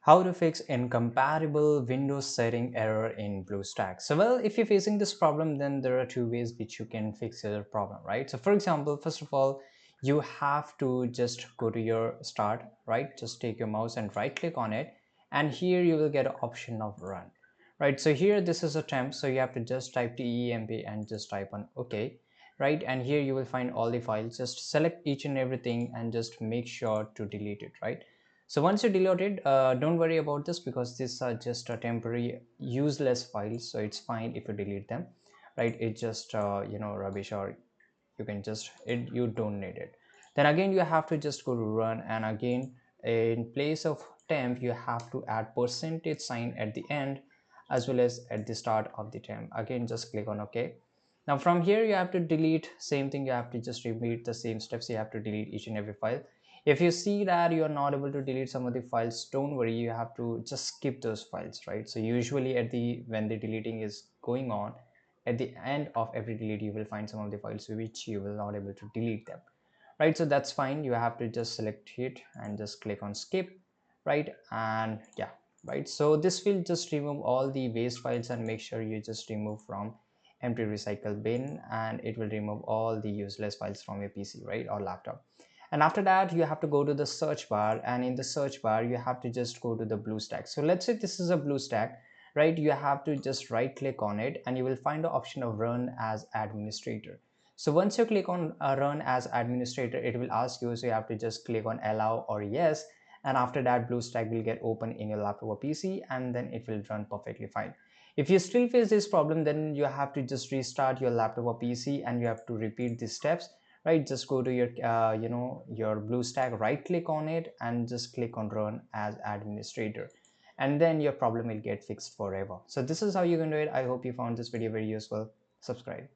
How to fix incompatible Windows setting error in Bluestacks. So, well, if you're facing this problem, then there are two ways which you can fix your problem, right? So, for example, first of all, you have to just go to your start, right? Just take your mouse and right click on it. And here you will get an option of run, right? So here, this is a temp. So you have to just type temp and just type on OK, right? And here you will find all the files. Just select each and everything and just make sure to delete it, right? So once you delete it, don't worry about this because these are just a temporary useless files. So it's fine if you delete them, right? It's just rubbish, or you can just you don't need it. Then again you have to just go to run, and again in place of temp you have to add percentage sign at the end as well as at the start of the temp. Again just click on OK. Now from here you have to delete, same thing, you have to just repeat the same steps. You have to delete each and every file. If you see that you are not able to delete some of the files, don't worry, you have to just skip those files, right? So usually at the when the deleting is going on, at the end of every delete you will find some of the files which you will not able to delete them, right? So that's fine, you have to just select it and just click on skip, right? And yeah, right, so this will just remove all the waste files, and make sure you just remove from empty recycle bin, and it will remove all the useless files from your PC, right, or laptop. And after that you have to go to the search bar, and in the search bar you have to just go to the BlueStack. So let's say this is a BlueStack, right? You have to just right click on it and you will find the option of run as administrator. So once you click on run as administrator, it will ask you, so you have to just click on allow or yes, and after that BlueStack will get open in your laptop or PC, and then it will run perfectly fine. If you still face this problem, then you have to just restart your laptop or PC and you have to repeat these steps, right? Just go to your your BlueStack, right click on it and just click on run as administrator, and then your problem will get fixed forever. So this is how you can do it. I hope you found this video very useful. Subscribe.